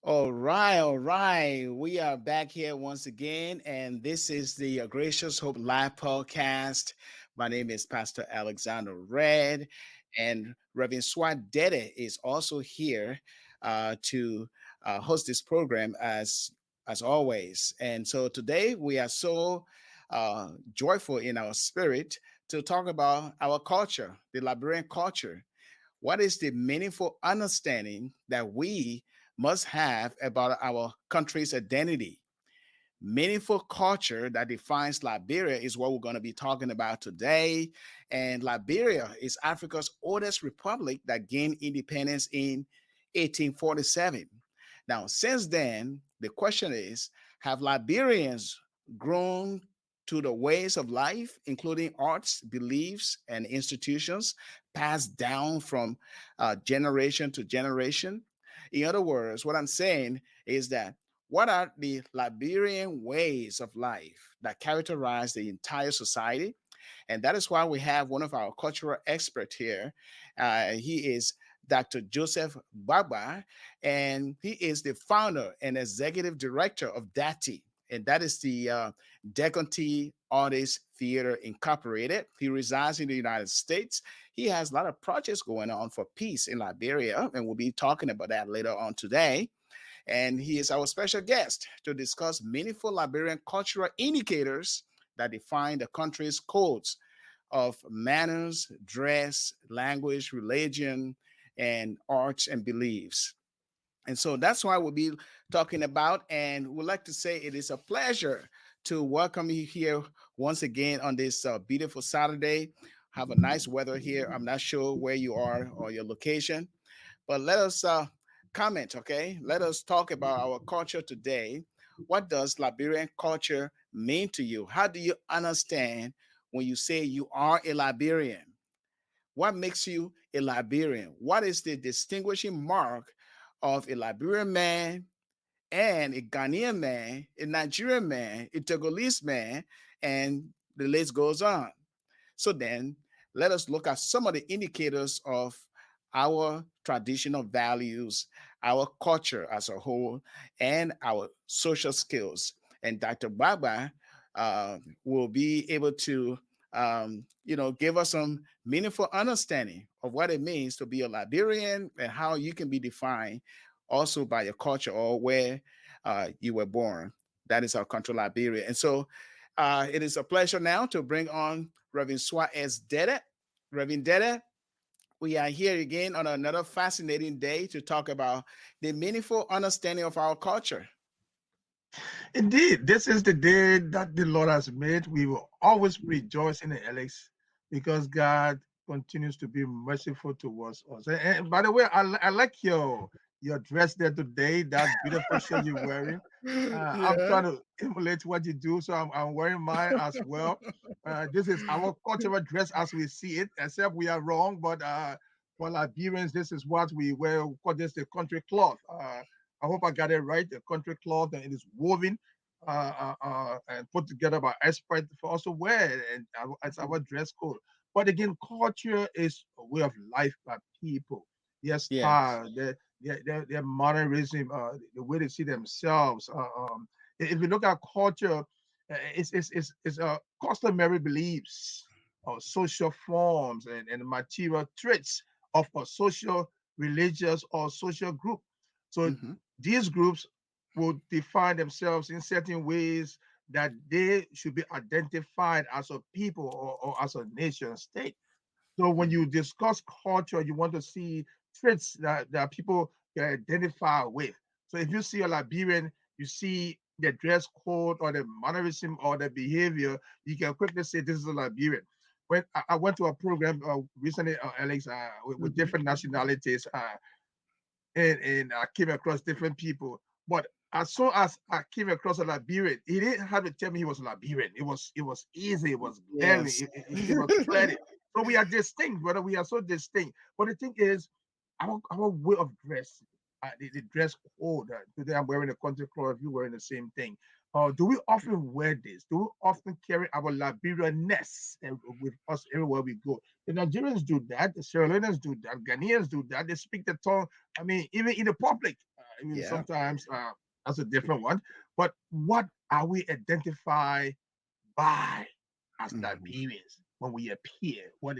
All right, all right. We are back here once again, and this is the Gracious Hope Live podcast. My name is Pastor Alexander Red, and Reverend Swat Dede is also here to host this program as always. And so today we are so joyful in our spirit to talk about our culture, the Liberian culture. What is the meaningful understanding that we must have about our country's identity? Meaningful culture that defines Liberia is what we're going to be talking about today. And Liberia is Africa's oldest republic that gained independence in 1847. Now, since then, the question is, have Liberians grown to the ways of life, including arts, beliefs, and institutions passed down from generation to generation? In other words, what I'm saying is that what are the Liberian ways of life that characterize the entire society? And that is why we have one of our cultural experts here. He is Dr. Joseph Gbaba, and he is the founder and executive director of DATI, and that is the Decanty Artist Theater Incorporated. He resides in the United States. He has a lot of projects going on for peace in Liberia, and we'll be talking about that later on today. And he is our special guest to discuss meaningful Liberian cultural indicators that define the country's codes of manners, dress, language, religion, and arts and beliefs. And so that's why we'll be talking about. And we'd like to say it is a pleasure to welcome you here once again on this beautiful Saturday. Have a nice weather here. I'm not sure where you are or your location, but let us comment, okay? Let us talk about our culture today. What does Liberian culture mean to you? How do you understand when you say you are a Liberian? What makes you a Liberian? What is the distinguishing mark of a Liberian man and a Ghanaian man, a Nigerian man, a Togolese man, and the list goes on? So then let us look at some of the indicators of our traditional values, our culture as a whole, and our social skills. And Dr. Baba will be able to, give us some meaningful understanding of what it means to be a Liberian and how you can be defined also by your culture or where you were born. That is our country, Liberia. And so it is a pleasure now to bring on Reverend Suarez Dede. Reverend Dede, we are here again on another fascinating day to talk about the meaningful understanding of our culture. Indeed, this is the day that the Lord has made. We will always rejoice in it, Alex, because God continues to be merciful towards us. And by the way, I like your dress there today, that beautiful shirt you're wearing. I'm Yeah. trying to emulate what you do, so I'm wearing mine as well. This is our cultural dress as we see it, except we are wrong, but for Liberians, this is what we wear. We call this the country cloth. I hope I got it right. The country cloth, and it is woven and put together by experts for us to wear, and it's our dress code. But again, culture is a way of life by people. Their Yes. style, their modernism, the way they see themselves. If you look at culture, it's customary beliefs, social forms, and material traits of a social, religious, or social group. So Mm-hmm. these groups will define themselves in certain ways that they should be identified as a people or as a nation state. So when you discuss culture, you want to see traits that people can identify with. So if you see a Liberian, you see the dress code or the mannerism or the behavior, you can quickly say this is a Liberian. When I went to a program recently, Alex, with Mm-hmm. different nationalities, and I came across different people. But as soon as I came across a Liberian, he didn't have to tell me he was a Liberian. It was easy. It was glaring. Yes. It was clear. So we are distinct, brother. We are so distinct. But the thing is, our way of dress, the dress code. Today I'm wearing a country cloth. You wearing the same thing. Do we often wear this? Do we often carry our Liberianness with us everywhere we go? The Nigerians do that. The Sierra Leoneans do that. Ghanaians do that. They speak the tongue. I mean, even in the public, mean, Yeah. sometimes that's a different one. But what are we identified by as Liberians when we appear? What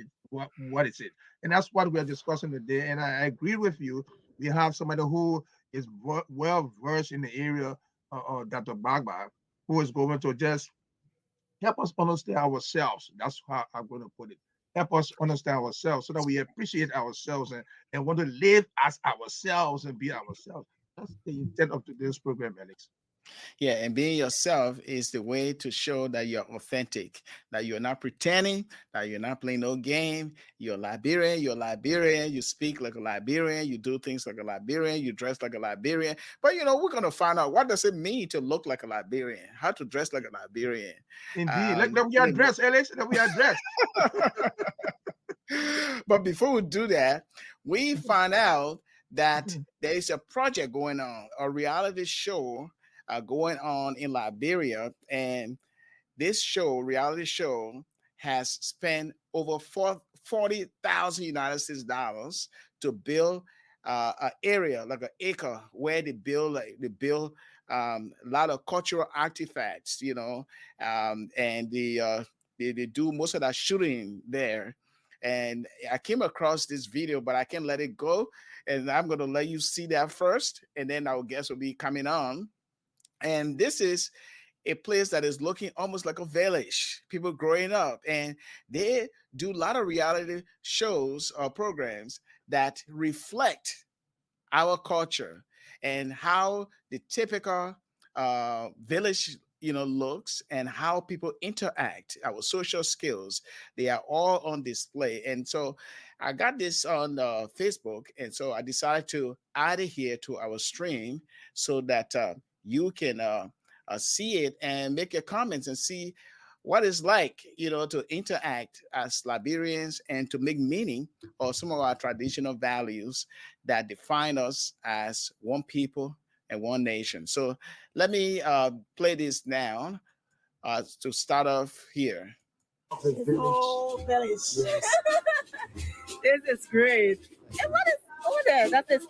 is it? And that's what we are discussing today. And I agree with you. We have somebody who is well versed in the area, Dr. Gbaba, who is going to just help us understand ourselves. That's how I'm going to put it. Help us understand ourselves so that we appreciate ourselves and want to live as ourselves and be ourselves. That's the intent of today's program, Alex. Yeah, and being yourself is the way to show that you're authentic, that you're not pretending, that you're not playing no game. You're Liberian, you speak like a Liberian, you do things like a Liberian, you dress like a Liberian. But we're gonna find out what does it mean to look like a Liberian, how to dress like a Liberian. Indeed. Let we address, Alex, that we address. But before we do that, we find out that there is a project going on, a reality show going on in Liberia, and this reality show, has spent over 40,000 United States dollars to build an area like an acre where they build a lot of cultural artifacts, and they do most of that shooting there. And I came across this video, but I can't let it go. And I'm going to let you see that first, and then our guest will be coming on. And this is a place that is looking almost like a village, people growing up, and they do a lot of reality shows or programs that reflect our culture and how the typical village looks, and how people interact, our social skills. They are all on display. And so I got this on Facebook, and so I decided to add it here to our stream so that you can see it and make your comments and see what it's like, to interact as Liberians and to make meaning of some of our traditional values that define us as one people and one nation. So let me play this now to start off here. Oh, village. Yes. This is great. And what is over there? That is.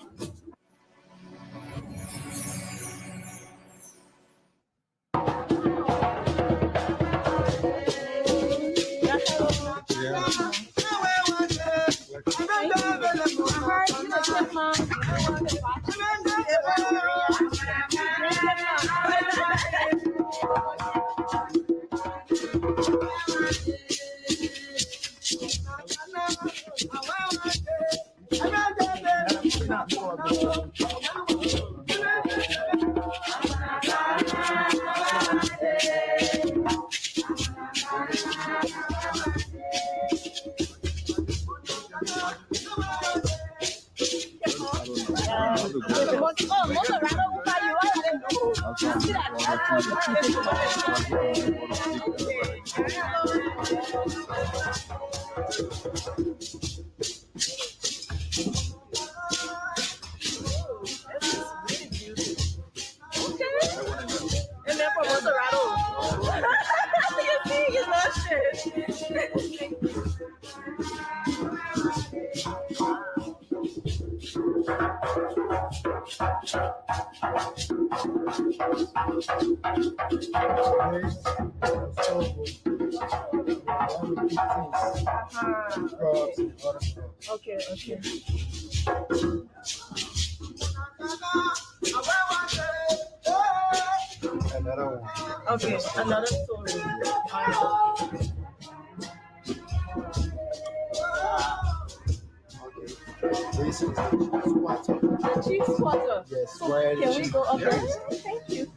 Okay. Another one. Okay, another story. This is squatter. Chief squatter. Yes, So can we go up there? Thank you.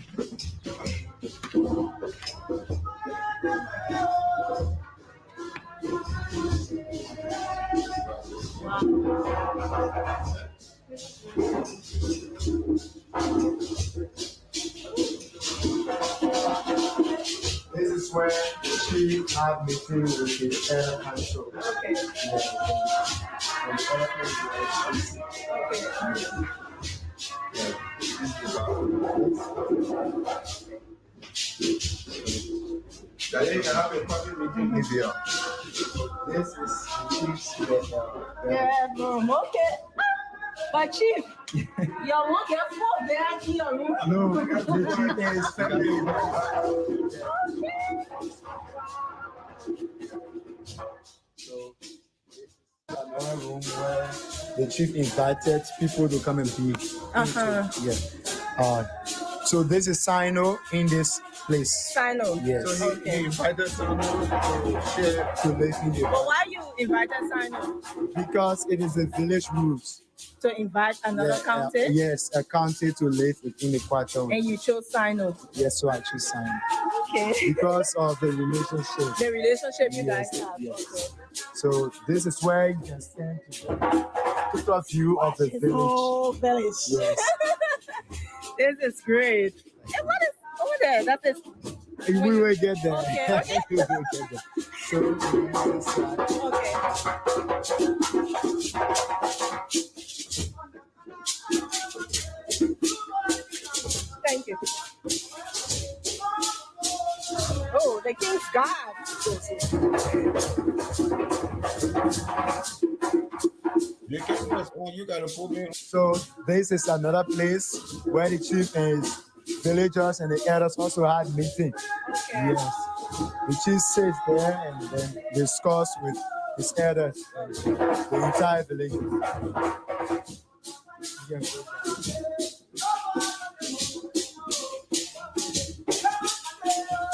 This is where she had meeting with the air council. Okay. And the other place They can have a public meeting in here. This is the chief's Yeah, room. Okay. But chief, Your one get four there in your room. No, the chief and his family. So another room where the chief invited people to come and be. Yeah. So this is Sino in this place. Sino. Yes. So he invited someone to share. To live in the But why you invited Sino? because it is the village rules. To invite another county? Yes, a county to live within the quarter. And you chose Sino. Yes, so I choose Sino Okay. because of the relationship. The relationship you Yes, guys have. yes. Okay. So this is where you can stand to get a view of the village. Oh, village. Yes. This is great. And what is over there? That is We will get there. Okay, okay. We will get there. So this side. okay. Thank you. Oh, the king's God. The camera's on. You gotta put me. So this is another place where the chief and his villagers and the elders also had meeting. Okay. Yes. The chief sits there and then discuss with his elders and the entire village. You can go down.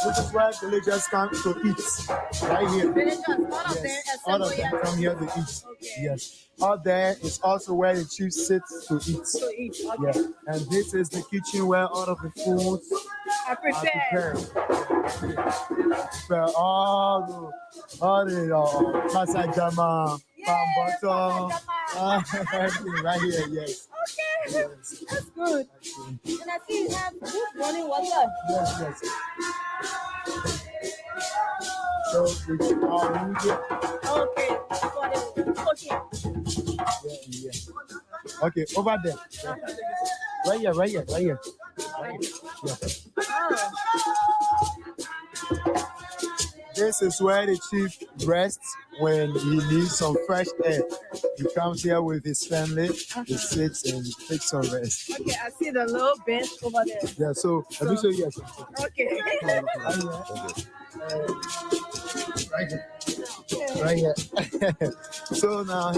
This is where villagers come to eat. Right here. Villagers, all of them Yes, except all of for them you. come here to eat. Okay. Yes. Out there is also where the chief sits to eat. To eat. Okay. Yeah. And this is the kitchen where all of the foods I are prepared. prepared. All the masajama, palm butter, everything right here. Yes. Okay. Yes. That's good. Actually. And I see you have good running water. Yes. Yes. So we are here. Okay. For the cooking. Yeah. Okay, over there. Right here, right here, right here. Yeah. Oh. This is where the chief rests when he needs some fresh air. He comes here with his family, he sits and takes some rest. Okay, I see the little bench over there. Yeah, so let me show you. Okay. Right here. Right here. So now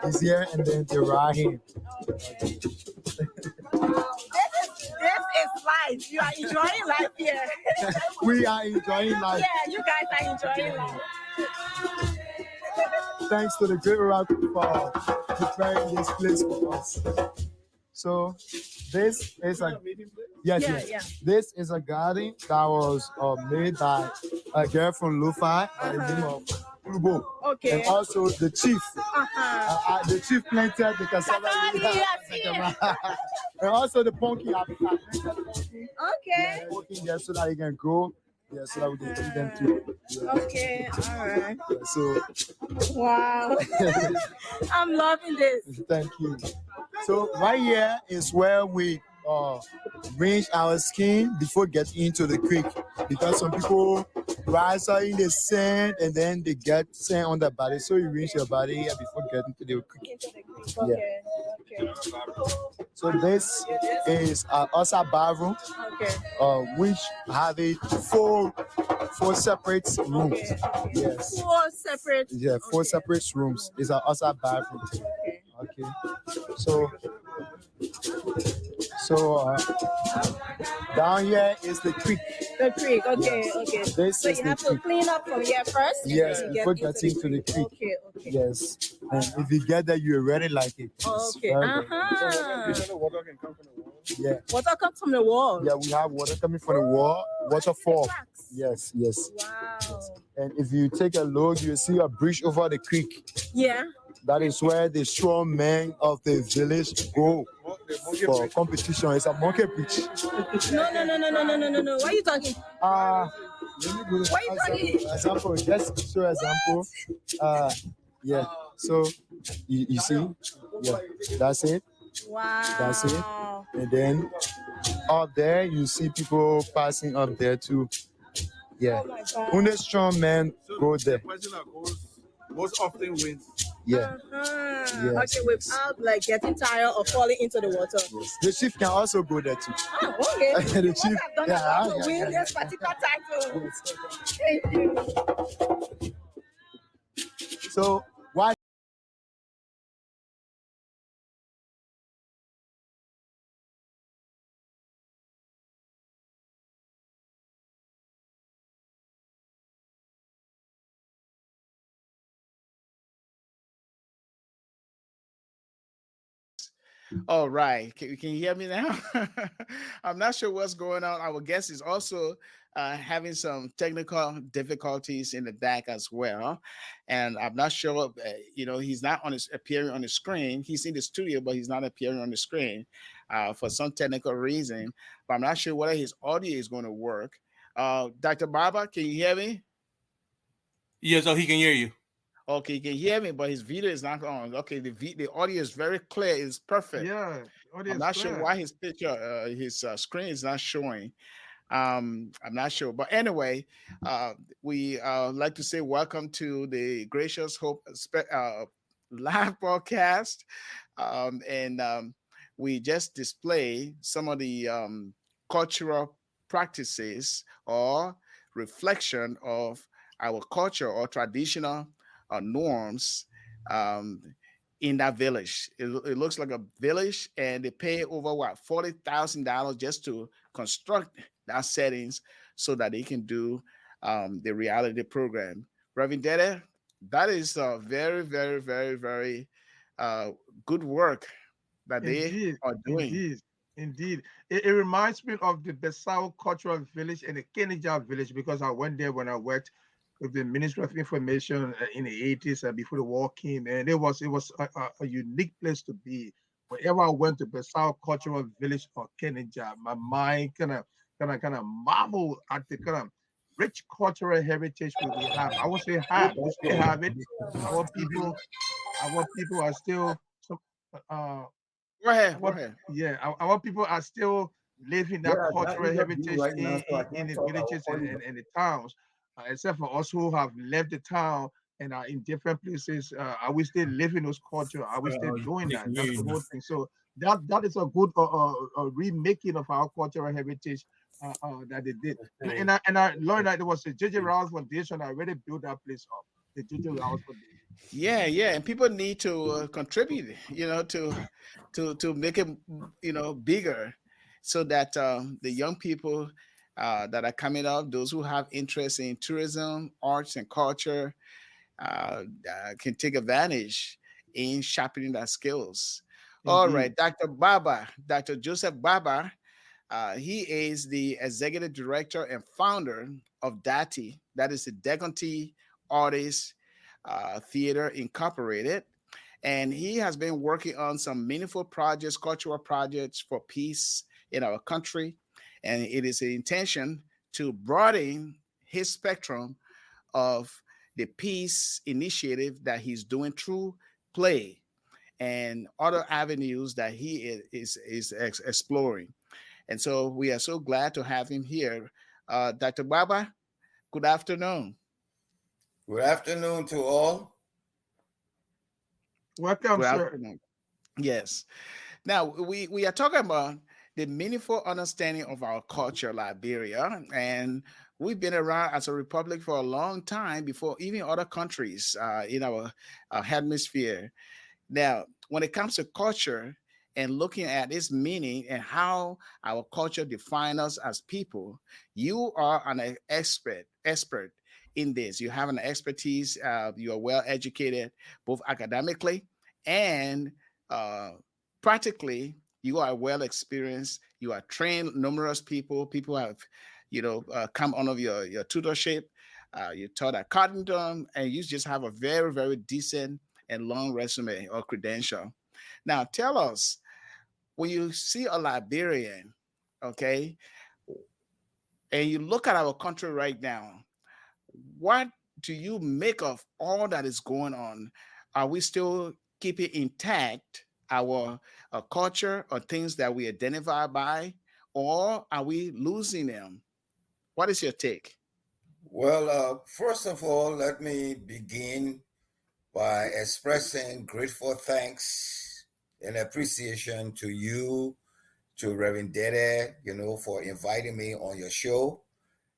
he's here and then they ride him. This is life. You are enjoying life here. We are enjoying life. Yeah, you guys are enjoying life. Thanks to the great oracle for preparing this place for us. So this is a yes, Yeah, yes. yeah. This is a garden that was made by a girl from Lufi by the name of Ubo. Okay. And also the chief. Uh-huh. The chief planted the cassava. Cassava, And also the pumpkin. I planted pumpkin. Okay. Working there so that it can grow. Yeah, so that we can eat them too. Yeah. Okay. All right. Yeah, so Wow. I'm loving this. thank you. So right here is where we rinse our skin before getting into the creek, because some people rise out in the sand and then they get sand on their body. So you rinse your body here before getting to the creek. Into the creek. Okay. Okay. So this is also a bathroom, Okay. which have a four separate rooms. Okay. Yes. 4 separate. Yeah, 4 Okay. separate rooms. It's also a bathroom. Okay. Okay. So down here is the creek. The creek. Okay. Yes. Okay. This So is you the have to creek. clean up from here first. and Yes, then before get getting to the creek. Okay. Okay. Yes. And if you get there, you already like it. It's Okay. very good. Uh-huh. Water can come from the wall. Yeah. Water comes from the wall. Yeah, we have water coming from the wall, waterfall. Cracks. Yes, yes. Wow. And if you take a look, you see a bridge over the creek. Yeah. That is where the strong men of the village go for competition. It's a monkey bridge. No. What are you talking? Let me go What you talking? example. Just show example. Yeah. So you see, yeah, that's it. Wow. That's it. And then up there, you see people passing up there too. Yeah. Oh my God. Only strong men go The there. person that goes most often wins. Yeah. Yes. Okay, without like getting tired or falling into the water. Yes. The chief can also go there too. Oh, okay. The What chief, I've done yeah, is to win this particular title. Thank you. So why? All right. Can you hear me now? I'm not sure what's going on. Our guest is also having some technical difficulties in the back as well. And I'm not sure, he's not appearing on the screen. He's in the studio, but he's not appearing on the screen for some technical reason. But I'm not sure whether his audio is going to work. Dr. Gbaba, can you hear me? Yeah, so he can hear you. Okay, he can hear me, but his video is not on. Okay, the audio is very clear. It's perfect. Yeah, audio I'm is not sure clear. why his picture, his screen is not showing. I'm not sure, but anyway, we like to say welcome to the Gracious Hope live broadcast, and we just display some of the cultural practices or reflection of our culture or traditional norms um, in that village. It looks like a village, and they pay over what $40,000 just to construct that settings so that they can do the reality program. Reverend Dede, that is very, very, very, very uh, good work that they Indeed, are doing. indeed, indeed. It reminds me of the Besau Cultural Village and the Kenija Village because I went there when I worked with the Ministry of Information in the 80s before the war came, and it was a unique place to be. Whenever I went to Besau Cultural Village or Kenija, my mind kind of marvel at the kind of rich cultural heritage we have. I would say have, we still have it. Our people, our people are still uh, Go ahead, go our, ahead. yeah, our people are still living that cultural heritage in the villages and the towns, except for us who have left the town and are in different places. Are we still living those culture? Are we still doing that? That's the whole thing. So that is a good remaking of our cultural heritage that they did. And I learned that there was a JJ Rouse Foundation that already built that place up. The JJ Rouse Foundation. Yeah, and people need to contribute, to make it, bigger, so that the young people that are coming up, those who have interest in tourism, arts, and culture, can take advantage in sharpening their skills. All Indeed. right, Dr. Gbaba, Dr. Joseph Gbaba, he is the executive director and founder of DATI, that is the Degonti Artists Theater Incorporated. And he has been working on some meaningful projects, cultural projects for peace in our country. And it is the intention to broaden his spectrum of the peace initiative that he's doing through play and other avenues that he is exploring. And so we are so glad to have him here. Dr. Gbaba, good afternoon. Good afternoon to all. Welcome, Good sir. afternoon. Yes. Now we are talking about the meaningful understanding of our culture, Liberia, and we've been around as a republic for a long time before even other countries in our hemisphere. Now, when it comes to culture and looking at its meaning and how our culture defines us as people, you are an expert in this. You have an expertise. You are well educated, both academically and uh, practically. You are well experienced. You are trained numerous people. People have, come under your tutorship. You taught at Cottington, and you just have a very, very decent and long resume or credential. Now, tell us, when you see a Liberian, okay, and you look at our country right now, what do you make of all that is going on? Are we still keeping intact our culture or things that we identify by, or are we losing them? What is your take? Well, first of all, let me begin by expressing grateful thanks and appreciation to you, to Reverend DATI, for inviting me on your show.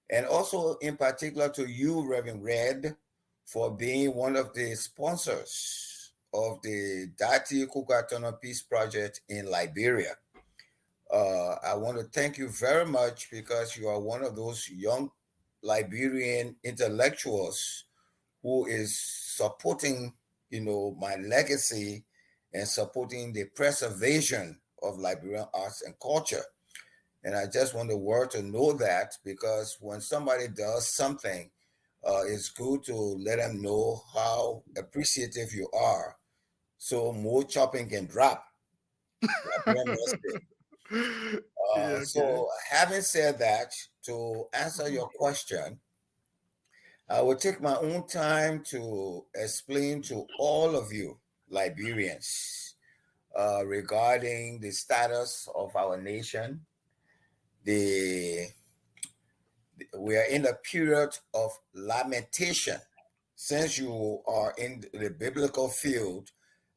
And also in particular to you, Reverend Red, for being one of the sponsors of the DATI Kukatono Peace Project in Liberia. I want to thank you very much because you are one of those young Liberian intellectuals who is supporting, my legacy and supporting the preservation of Liberian arts and culture. And I just want the world to know that, because when somebody does something, it's good to let them know how appreciative you are, so more chopping can drop. Okay. So having said that, to answer your question, I will take my own time to explain to all of you Liberians regarding the status of our nation. We are in a period of lamentation. Since you are in the biblical field,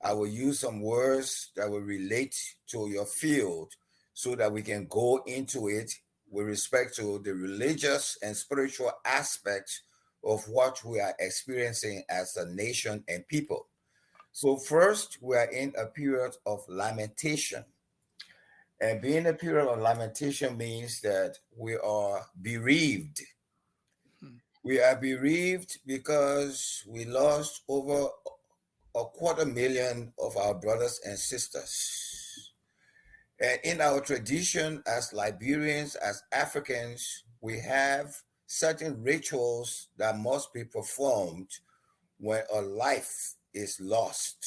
I will use some words that will relate to your field so that we can go into it with respect to the religious and spiritual aspects of what we are experiencing as a nation and people. So first, we are in a period of lamentation. And being a period of lamentation means that we are bereaved. We are bereaved because we lost over 250,000 of our brothers and sisters. And in our tradition as Liberians, as Africans, we have certain rituals that must be performed when a life is lost.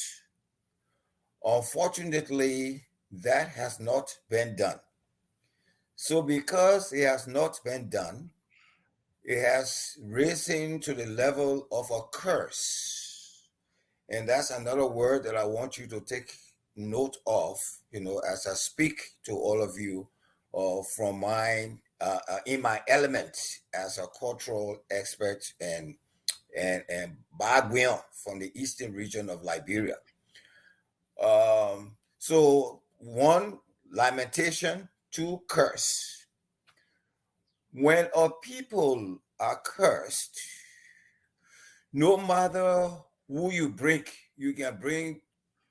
Unfortunately, that has not been done. So because it has not been done, it has risen to the level of a curse. And that's another word that I want you to take note of, as I speak to all of you from mine, in my element as a cultural expert and Bagwian from the eastern region of Liberia. So one, lamentation; two, curse. When a people are cursed, no matter who you bring, you can bring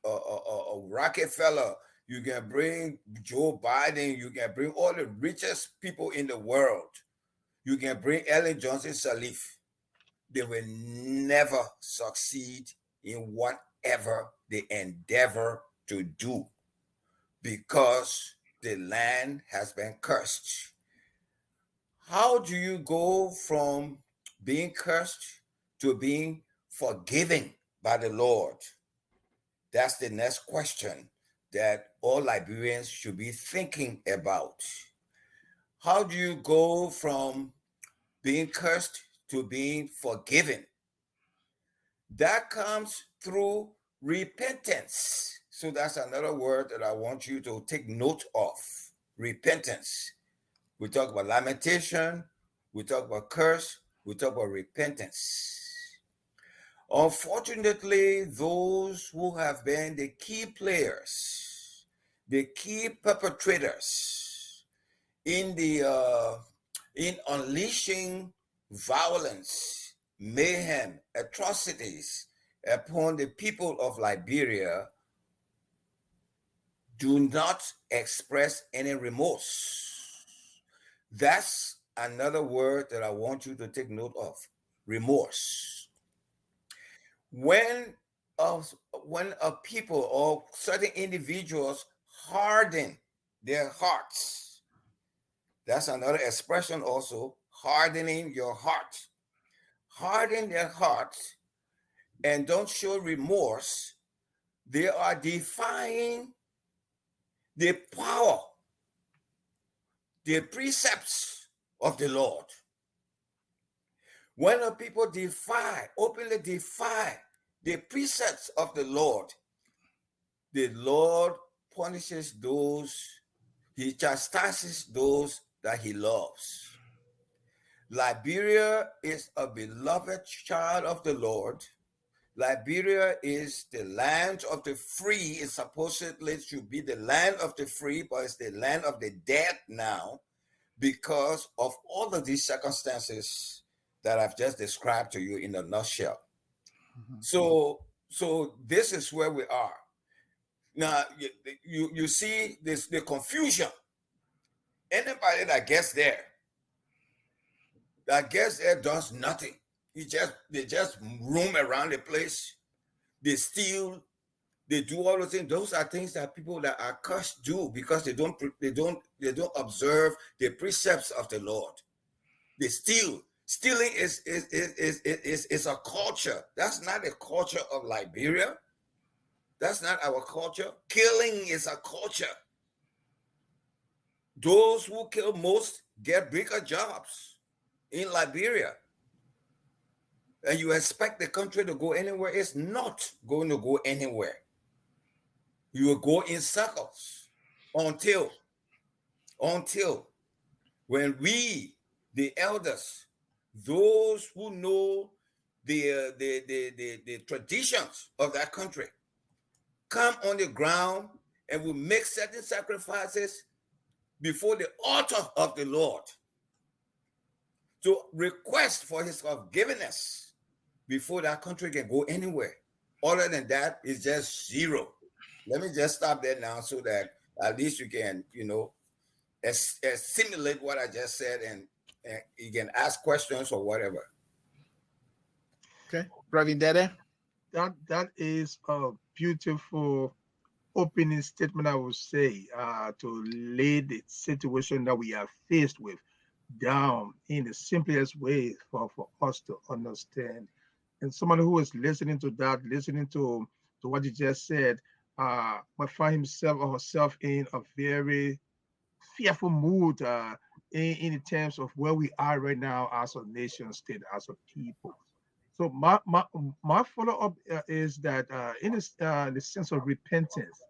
a Rockefeller, you can bring Joe Biden, you can bring all the richest people in the world, you can bring Ellen Johnson Sirleaf. They will never succeed in whatever they endeavor to do, because the land has been cursed. How do you go from being cursed to being forgiven by the Lord? That's the next question that all Liberians should be thinking about. How do you go from being cursed to being forgiven? That comes through repentance. So that's another word that I want you to take note of: repentance. We talk about lamentation, we talk about curse, we talk about repentance. Unfortunately, those who have been the key players, the key perpetrators in in unleashing violence, mayhem, atrocities upon the people of Liberia, do not express any remorse. That's another word that I want you to take note of: remorse. When a people or certain individuals harden their hearts, that's another expression also: hardening your heart. Harden their hearts and don't show remorse. They are defying the power, the precepts of the Lord. When a people openly defy the precepts of the Lord punishes those, he chastises those that he loves. Liberia is a beloved child of the Lord. Liberia is the land of the free. It supposedly should be the land of the free, but it's the land of the dead now because of all of these circumstances that I've just described to you in a nutshell. So this is where we are. Now, you see this, the confusion. Anybody that gets there does nothing. They just roam around the place. They steal. They do all those things. Those are things that people that are cursed do because they don't observe the precepts of the Lord. They steal. Stealing is a culture. That's not a culture of Liberia. That's not our culture. Killing is a culture. Those who kill most get bigger jobs in Liberia. And you expect the country to go anywhere? It's not going to go anywhere. You will go in circles until when we, the elders, those who know the traditions of that country, come on the ground and will make certain sacrifices before the altar of the Lord to request for his forgiveness before that country can go anywhere. Other than that, it's just zero. Let me just stop there now so that at least you can, assimilate what I just said and you can ask questions or whatever. Okay. Reverend Dede? That is a beautiful opening statement, I would say, to lay the situation that we are faced with down in the simplest way for us to understand. And someone who is listening to that, listening to what you just said, might find himself or herself in a very fearful mood in terms of where we are right now as a nation state, as a people. So my follow-up is that in the sense of repentance,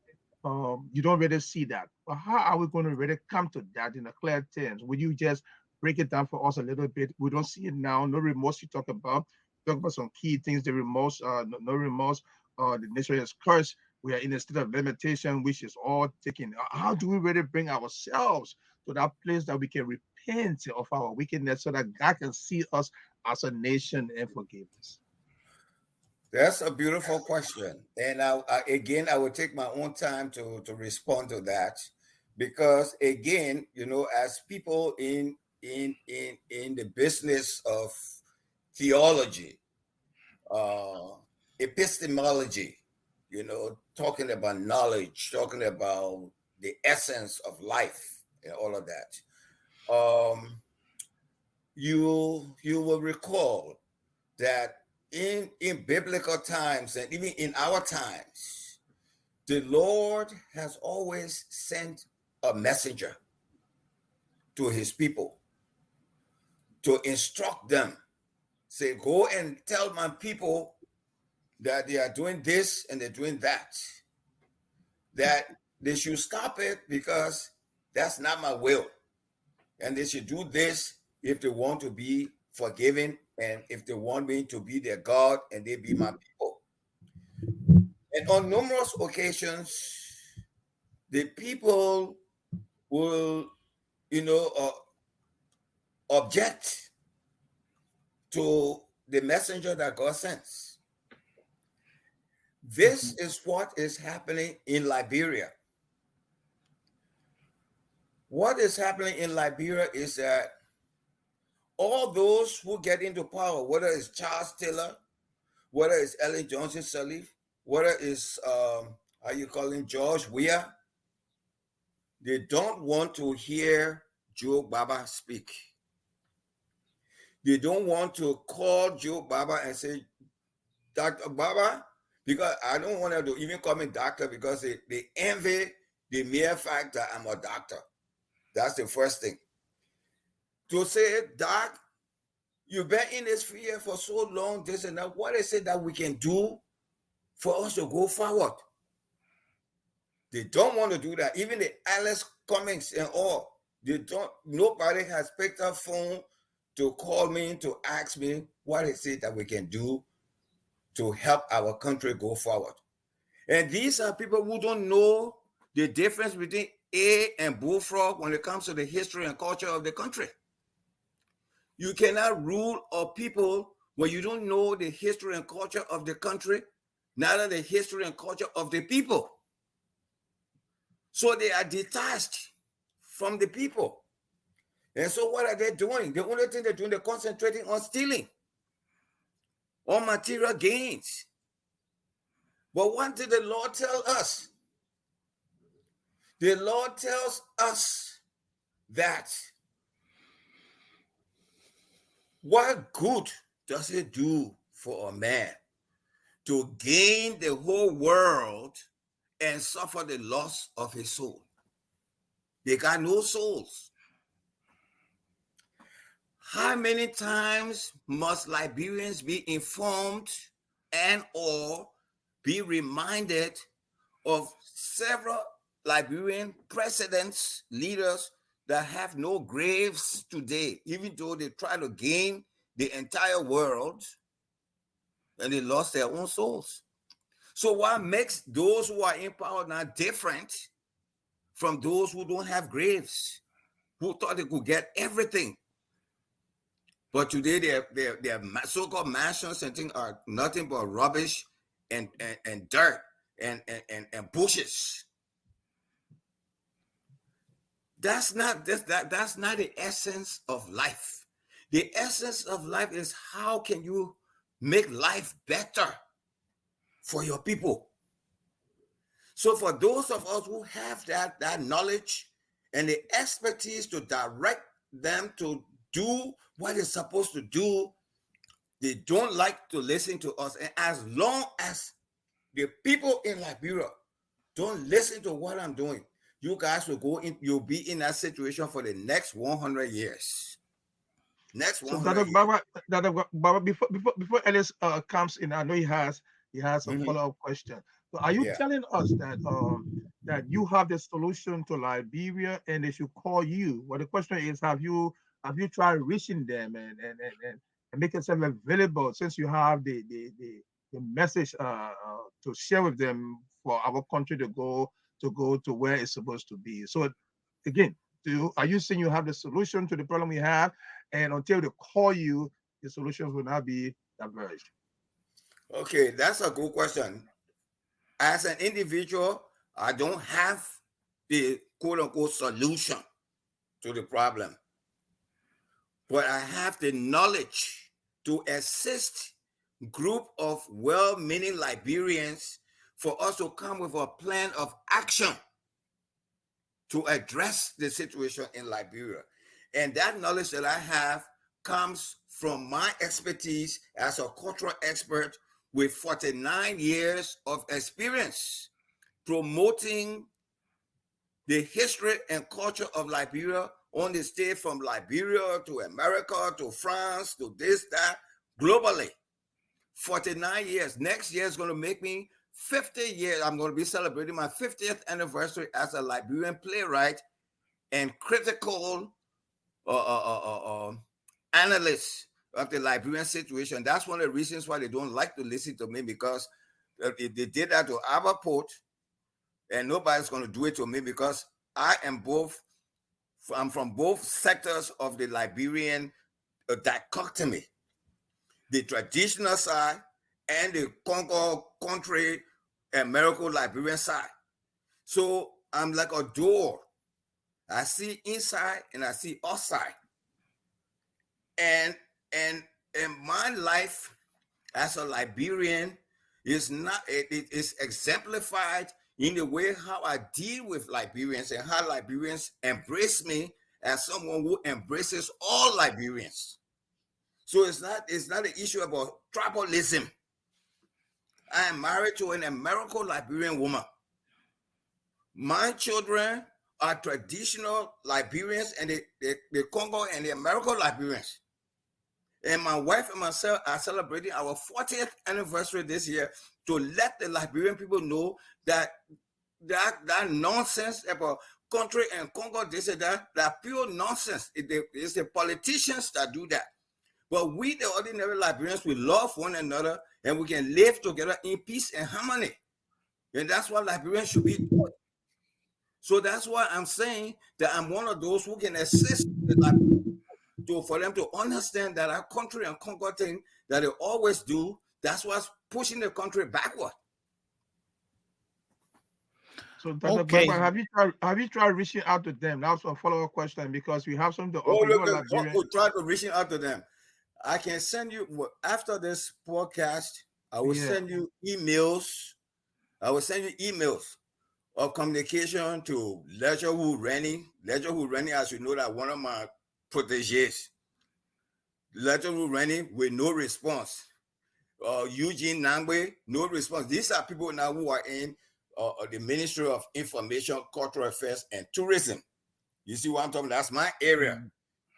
you don't really see that. But how are we going to really come to that in a clear terms? Would you just break it down for us a little bit? We don't see it now. No remorse you talk about. Talk about some key things, the remorse, no remorse, the nation is cursed. We are in a state of limitation, which is all taken. How do we really bring ourselves to that place that we can repent of our wickedness so that God can see us as a nation and forgive us? That's a beautiful question. And I will take my own time to respond to that because again, as people in the business of theology, epistemology, talking about knowledge, talking about the essence of life and all of that. You will recall that in biblical times and even in our times, the Lord has always sent a messenger to his people to instruct them. Say, go and tell my people that they are doing this and they're doing that. That they should stop it because that's not my will. And they should do this if they want to be forgiven and if they want me to be their God and they be my people. And on numerous occasions, the people will, object to the messenger that God sends. This is what is happening in Liberia. What is happening in Liberia is that all those who get into power, whether it's Charles Taylor, whether it's Ellen Johnson Sirleaf, whether it's George Weah, they don't want to hear Joe Gbaba speak. They don't want to call Joe Gbaba and say, Dr. Gbaba, because I don't want them to even call me doctor because they envy the mere fact that I'm a doctor. That's the first thing. To say, Doc, you've been in this field for so long, this and that. What is it that we can do for us to go forward? They don't want to do that. Even the Alice Cummings and all, nobody has picked up phone to call me to ask me what is it that we can do to help our country go forward. And these are people who don't know the difference between A and bullfrog when it comes to the history and culture of the country. You cannot rule a people when you don't know the history and culture of the country, neither the history and culture of the people. So they are detached from the people. And so what are they doing? The only thing they're doing, they're concentrating on stealing, on material gains. But what did the Lord tell us? The Lord tells us that what good does it do for a man to gain the whole world and suffer the loss of his soul? They got no souls. How many times must Liberians be informed and or be reminded of several Liberian presidents, leaders that have no graves today, even though they try to gain the entire world and they lost their own souls? So what makes those who are in power now different from those who don't have graves, who thought they could get everything? But today their so-called mansions and things are nothing but rubbish and dirt and bushes. That's not the essence of life. The essence of life is how can you make life better for your people. So for those of us who have that knowledge and the expertise to direct them to do what it's supposed to do, they don't like to listen to us. And as long as the people in Liberia don't listen to what I'm doing, you guys will go in, you'll be in that situation for the next 100 years. Next 100 years. Gbaba, before Ellis comes in, I know he has a follow-up question. So are you telling us that that you have the solution to Liberia and they should call you? Well, the question is, have you tried reaching them and make yourself available, since you have the message to share with them for our country to go to where it's supposed to be? So again, are you saying you have the solution to the problem we have, and until they call you, the solutions will not be diverged? Okay, that's a good question. As an individual, I don't have the quote-unquote solution to the problem, but I have the knowledge to assist a group of well-meaning Liberians for us to come with a plan of action to address the situation in Liberia. And that knowledge that I have comes from my expertise as a cultural expert with 49 years of experience promoting the history and culture of Liberia on the stage, from Liberia to America to France to this, that, globally. 49 years. Next year is going to make me 50 years. I'm going to be celebrating my 50th anniversary as a Liberian playwright and critical analyst of the Liberian situation. That's one of the reasons why they don't like to listen to me, because they did that to our port, and nobody's going to do it to me, because I'm from both sectors of the Liberian dichotomy, the traditional side and the Congo country and miracle Liberian side. So I'm like a door. I see inside and I see outside. And my life as a Liberian is not, it is exemplified in the way how I deal with Liberians and how Liberians embrace me as someone who embraces all Liberians. So it's not an issue about tribalism. I am married to an American Liberian woman. My children are traditional Liberians and the Congo and the American Liberians. And my wife and myself are celebrating our 40th anniversary this year to let the Liberian people know that nonsense about country and Congo, this and that pure nonsense. It's the politicians that do that. But we, the ordinary Liberians, we love one another and we can live together in peace and harmony. And that's what Liberians should be doing. So that's why I'm saying that I'm one of those who can assist the Liberians for them to understand that our country and conquer thing that they always do, that's what's pushing the country backward. So, Dr. Okay. Gbaba, have you tried reaching out to them? That's a follow-up question because we have some to Oh, offer. look, we'll try to reaching out to them. I can send you, after this podcast, I will send you emails. I will send you emails of communication to Ledger Who Rennie. Ledger Who Rennie, as you know, that one of my proteges. Ledger Who Rennie with no response. Eugene Nangwe, no response. These are people now who are in the Ministry of Information, Cultural Affairs, and Tourism. You see what I'm talking about? That's my area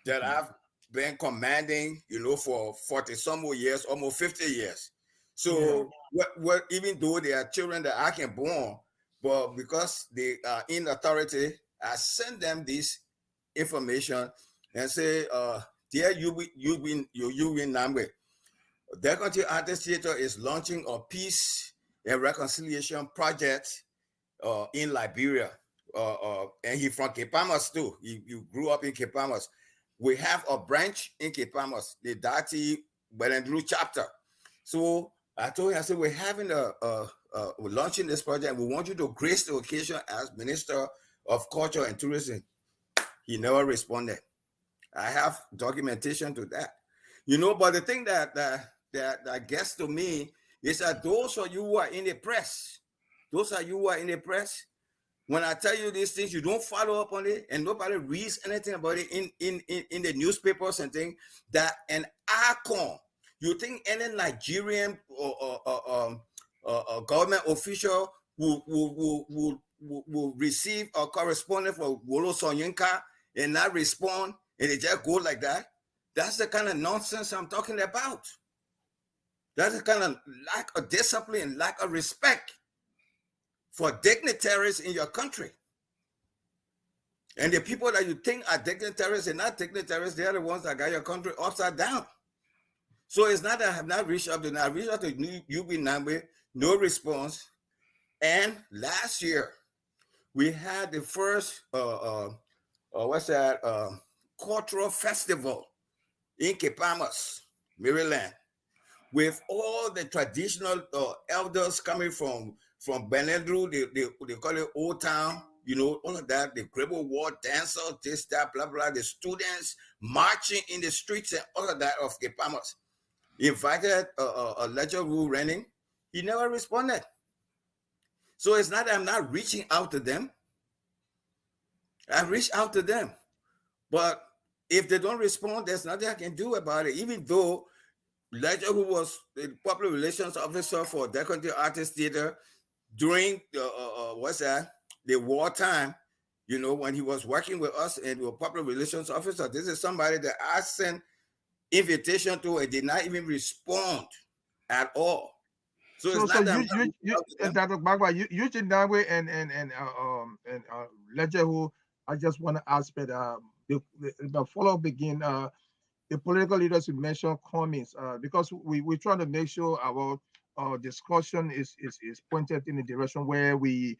that I've been commanding, for 40 some more years, almost 50 years. So what even though they are children that I can born, but because they are in authority, I send them this information and say, dear Eugene Nangwe, the Country Artist Theater is launching a peace and reconciliation project in Liberia. And he's from Kepamas too. He grew up in Kepamas. We have a branch in Kepamas, the DATI Belendru chapter. So I told him, I said, we're having we're launching this project. We want you to grace the occasion as Minister of Culture and Tourism. He never responded. I have documentation to that. But the thing that gets to me is that those of you who are in the press, when I tell you these things, you don't follow up on it, and nobody reads anything about it in the newspapers and things. That an icon, you think any Nigerian or government official will receive a correspondence for Wolo Soyinka and not respond, and they just go like that? That's the kind of nonsense I'm talking about. That's the kind of lack of discipline, lack of respect for dignitaries in your country. And the people that you think are dignitaries and not dignitaries, they are the ones that got your country upside down. So it's not that I have not reached out to them. I reached out to UB Nambe, no response. And last year, we had the first, cultural festival in Kepamas, Maryland, with all the traditional elders coming from Benedru, they call it Old Town, all of that, the Grebo War dancers, this, that, blah, blah, the students marching in the streets and all of that of Kepamas. He invited a lecturer who running. He never responded. So it's not that I'm not reaching out to them. I reach out to them. But if they don't respond, there's nothing I can do about it, even though Ledger, who was the public relations officer for the Country Artist Theater during the wartime, when he was working with us and the public relations officer, this is somebody that I sent invitation to and did not even respond at all. So it's not that Dr. Gbagba, Eugene Nangwe and Ledger, who I just want to ask, but the follow-up begin. The political leaders you mentioned comments because we're trying to make sure our discussion is pointed in the direction where we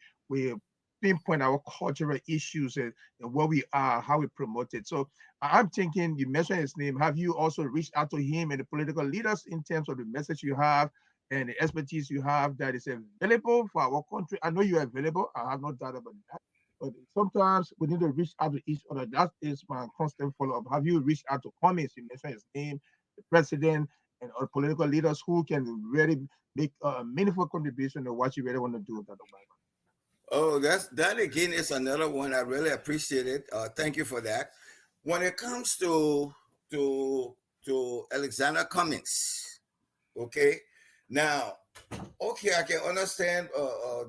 pinpoint our cultural issues and where we are, how we promote it. So I'm thinking, you mentioned his name. Have you also reached out to him and the political leaders in terms of the message you have and the expertise you have that is available for our country? I know you're available. I have no doubt about that. But sometimes we need to reach out to each other. That is my constant follow-up. Have you reached out to comments? You mentioned his name, the president, and other political leaders who can really make a meaningful contribution to what you really want to do with that. Oh, that again is another one. I really appreciate it. Thank you for that. When it comes to Alexander Cummings, okay, now, okay, I can understand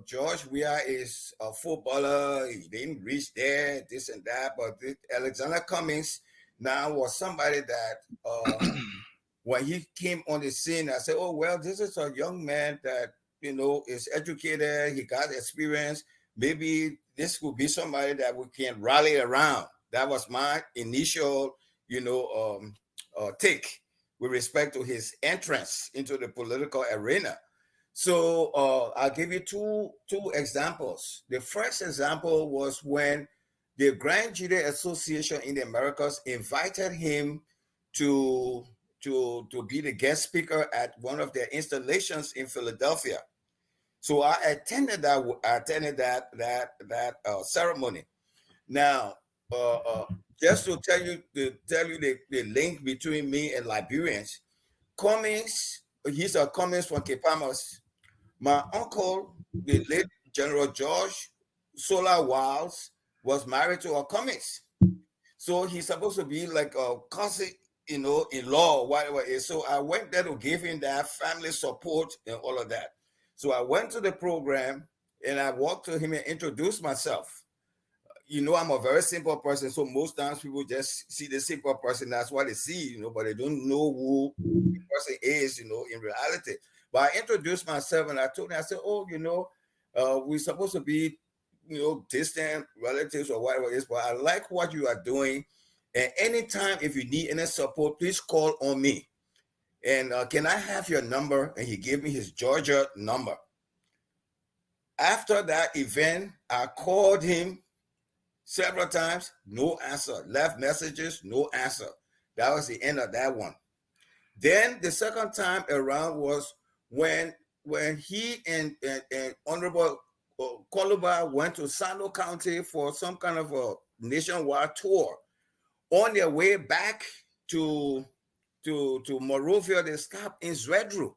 George Weah is a footballer. He didn't reach there, this and that. But Alexander Cummings now was somebody that when he came on the scene, I said, oh, well, this is a young man that, is educated. He got experience. Maybe this would be somebody that we can rally around. That was my initial, take. with respect to his entrance into the political arena. So I'll give you two examples. The first example was when the Grand Jury Association in the Americas invited him to be the guest speaker at one of their installations in Philadelphia. So I attended that ceremony. Now, just to tell you the link between me and Liberians, Cummings, he's a Cummings from Kepamas. My uncle, the late General George Solar Wiles, was married to a Cummings. So he's supposed to be like a cousin, in law, whatever it is. So I went there to give him that family support and all of that. So I went to the program and I walked to him and introduced myself. I'm a very simple person. So most times people just see the simple person. That's what they see, but they don't know who the person is, in reality. But I introduced myself and I told him, I said, we're supposed to be, distant relatives or whatever it is, but I like what you are doing. And anytime, if you need any support, please call on me. And can I have your number? And he gave me his Georgia number. After that event, I called him several times, no answer. Left messages, no answer. That was the end of that one. Then the second time around was when he and Honorable Koluba went to Sando County for some kind of a nationwide tour. On their way back to Monrovia, they stopped in Zwedru.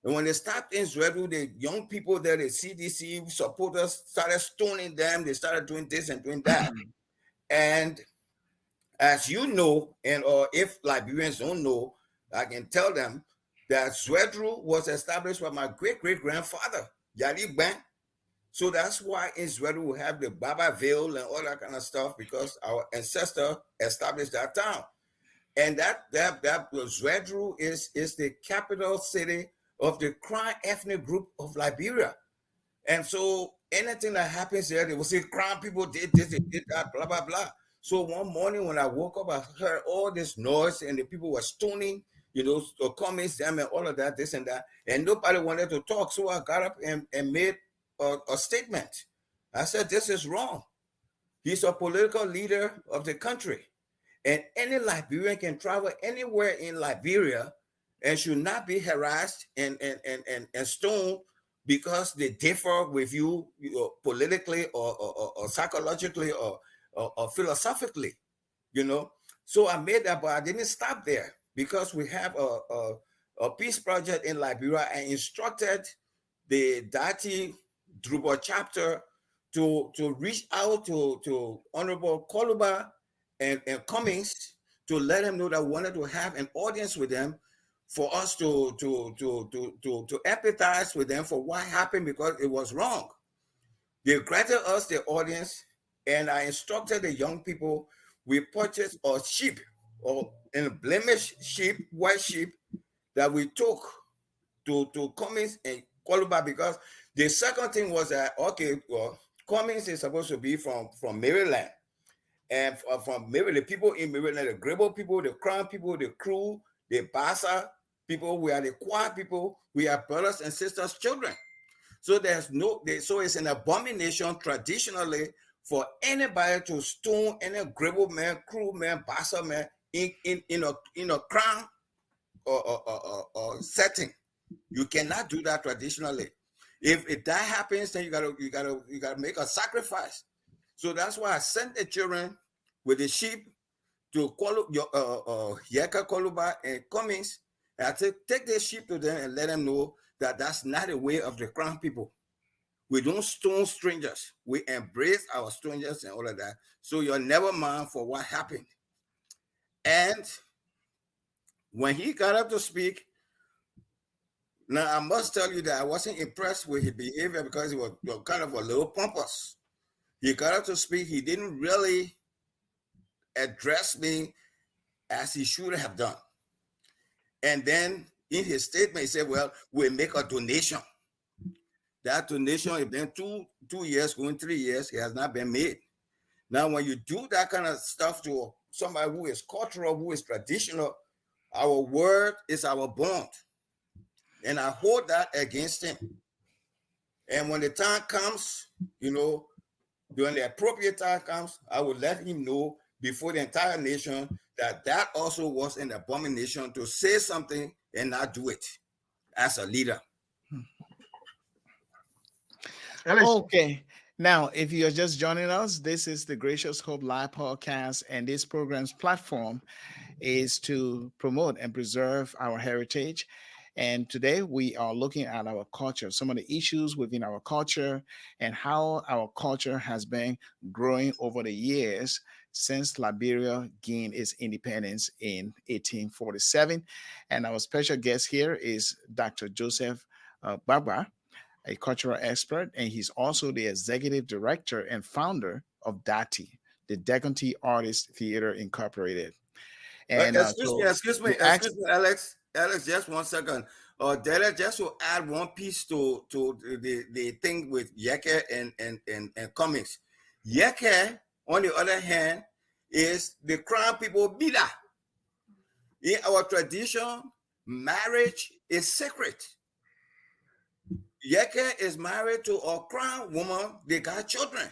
And when they stopped in Zwedru, the young people there, the CDC supporters, started stoning them. They started doing this and doing that. And as you know, and or if Liberians don't know, I can tell them that Zwedru was established by my great-great-grandfather, Yali Ben. So that's why in Zwedru we have the Gbaba Veil and all that kind of stuff, because our ancestor established that town. And that Zwedru is the capital city of the Crown ethnic group of Liberia. And so anything that happens there, they will say Crown people did this, they did that, blah, blah, blah. So one morning when I woke up, I heard all this noise and the people were stoning, comments, them and all of that, this and that. And nobody wanted to talk. So I got up and made a statement. I said, this is wrong. He's a political leader of the country. And any Liberian can travel anywhere in Liberia and should not be harassed and stoned because they differ with you, politically or psychologically or philosophically, So I made that, but I didn't stop there, because we have a peace project in Liberia and instructed the DATI Druba chapter to reach out to Honorable Koluba and Cummings to let them know that we wanted to have an audience with them for us to empathize with them for what happened, because it was wrong. They granted us the audience, and I instructed the young people. We purchased a sheep, or a blemished sheep, white sheep, that we took to Cummings and Koluba, because the second thing was that, Cummings is supposed to be from Maryland. And from Maryland, the people in Maryland, the Gbaba people, the Crown people, the Crew, the Bassa people, we are the Kwa people, we are brothers and sisters, children. So so it's an abomination traditionally for anybody to stone any Gbaba man, Crew man, Bassa man in a Crown or setting. You cannot do that traditionally. If that happens, then you gotta make a sacrifice. So that's why I sent the children with the sheep to Yeka Koluba and Cummings. And I take the sheep to them and let them know that that's not the way of the Crown people. We don't stone strangers. We embrace our strangers and all of that. So you're never mind for what happened. And when he got up to speak, now I must tell you that I wasn't impressed with his behavior, because he was kind of a little pompous. He got up to speak. He didn't really address me as he should have done. And then in his statement, he said, well, we'll make a donation. That donation, if then 2 years, going 3 years, it has not been made. Now, when you do that kind of stuff to somebody who is cultural, who is traditional, Our word is our bond. And I hold that against him. And when the time comes, when the appropriate time comes, I will let him know before the entire nation that also was an abomination to say something and not do it as a leader. Okay. Now, if you're just joining us, this is the Gracious Hope Live podcast, and this program's platform is to promote and preserve our heritage. And today we are looking at our culture, some of the issues within our culture, and how our culture has been growing over the years since Liberia gained its independence in 1847. And our special guest here is Dr. Joseph Gbaba, a cultural expert, and he's also the executive director and founder of DATI, the Decanty Artist Theater Incorporated. And excuse me, Alex. Alex, just 1 second. Della, just to add one piece to the thing with Yeke and comics. Yeke, on the other hand, is the crown people leader. In our tradition, marriage is sacred. Yeke is married to a crown woman. They got children.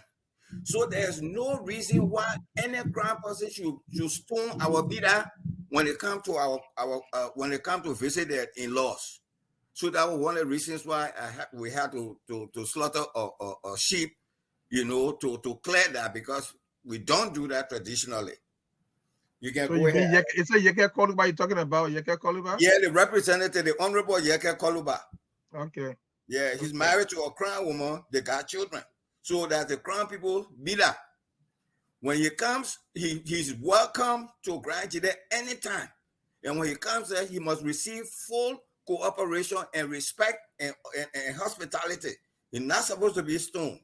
So there's no reason why any crown person should stone our leader when it comes to when it comes to visit their in-laws. So that was one of the reasons why we had to slaughter a sheep, to clear that, because we don't do that traditionally. You can go ahead. It's a Yeke Koluba you're talking about, Yeke Koluba? Yeah, the representative, the Honorable Yeke Koluba. Okay. Yeah, he's married to a crown woman. They got children. So that the crown people leader, when he comes, he's welcome to Grand Jide anytime. And when he comes there, he must receive full cooperation and respect and hospitality. He's not supposed to be stoned.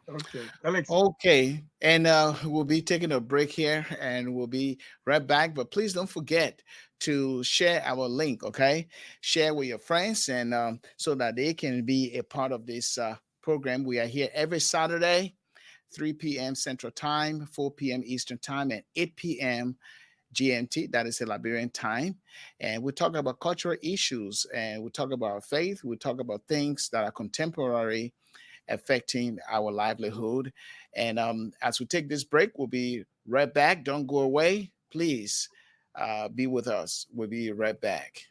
Okay, Alex. Okay, and we'll be taking a break here, and we'll be right back. But please don't forget to share our link. Okay, share with your friends, and so that they can be a part of this program. We are here every Saturday, 3 p.m. Central Time, 4 p.m. Eastern Time, and 8 p.m. GMT, that is the Liberian time. And we talk about cultural issues, and we talk about faith. We talk about things that are contemporary, affecting our livelihood. And as we take this break, we'll be right back. Don't go away. Please be with us. We'll be right back.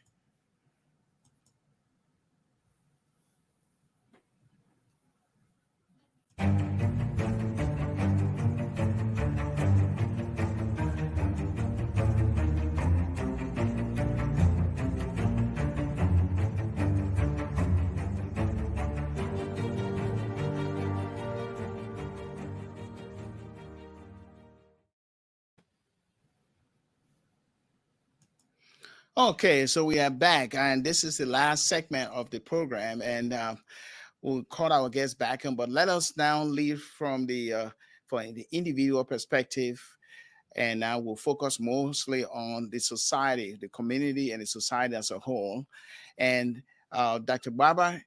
Okay, so we are back, and this is the last segment of the program, and we'll call our guests back in. But let us now leave from the individual perspective, and now we'll focus mostly on the society, the community, and the society as a whole. And Dr. Gbaba,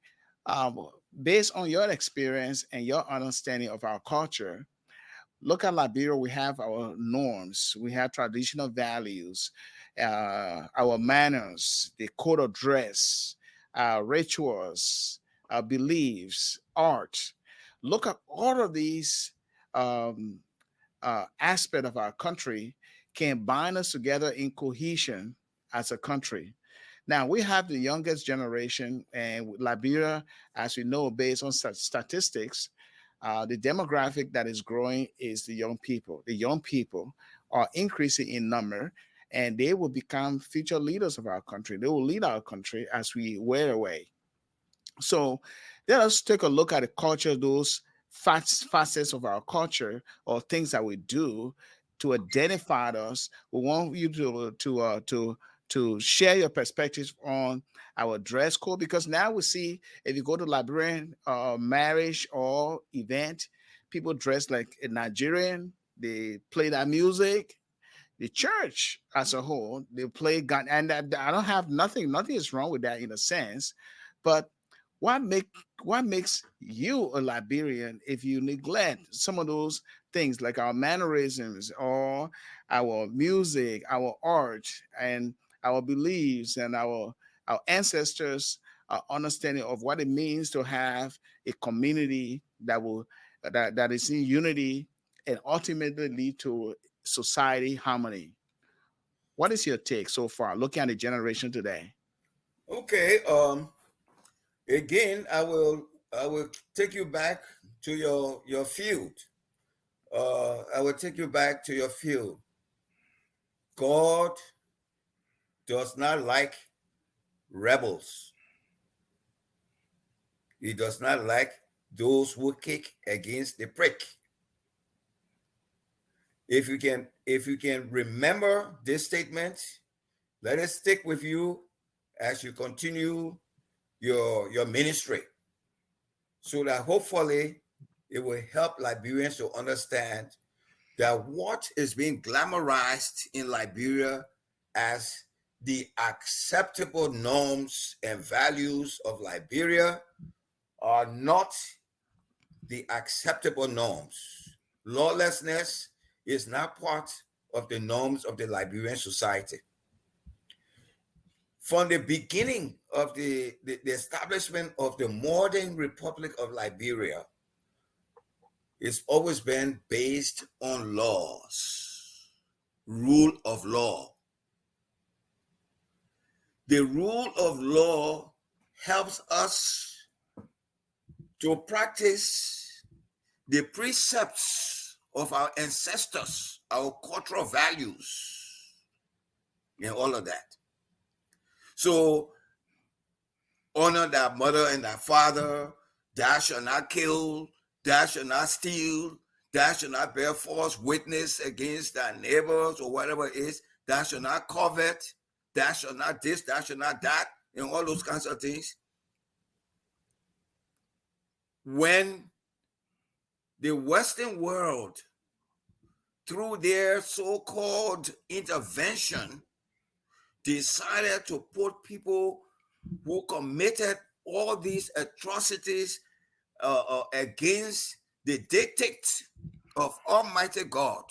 based on your experience and your understanding of our culture, look at Liberia. We have our norms, we have traditional values, our manners, the code of dress, rituals, beliefs, art. Look at all of these aspects of our country can bind us together in cohesion as a country. Now, we have the youngest generation, and Liberia, as we know, based on statistics, the demographic that is growing is the young people. The young people are increasing in number, and they will become future leaders of our country. They will lead our country as we wear away. So let us take a look at the culture, those facets of our culture or things that we do to identify us. We want you to share your perspectives on our dress code, because now we see if you go to Liberian marriage or event, people dress like a Nigerian. They play that music. The church as a whole, they play gun, and I don't have nothing is wrong with that in a sense, but what makes you a Liberian if you neglect some of those things like our mannerisms or our music, our art, and our beliefs, and our ancestors' understanding of what it means to have a community that is in unity and ultimately lead to society harmony. What is your take so far, looking at the generation today? Okay. Again, I will take you back to your field. I will take you back to your field. God does not like rebels. He does not like those who kick against the prick. If you can remember this statement, let it stick with you as you continue your ministry, so that hopefully it will help Liberians to understand that what is being glamorized in Liberia as the acceptable norms and values of Liberia are not the acceptable norms. Lawlessness is not part of the norms of the Liberian society. From the beginning of the establishment of the modern Republic of Liberia, it's always been based on laws, rule of law. The rule of law helps us to practice the precepts of our ancestors, our cultural values, and all of that. So, honor thy mother and thy father, thou shalt not kill, thou shalt not steal, thou shalt not bear false witness against thy neighbors or whatever it is, thou shalt not covet, thou shalt not this, thou shalt not that, and all those kinds of things. When the Western world, through their so-called intervention, decided to put people who committed all these atrocities against the dictate of Almighty God,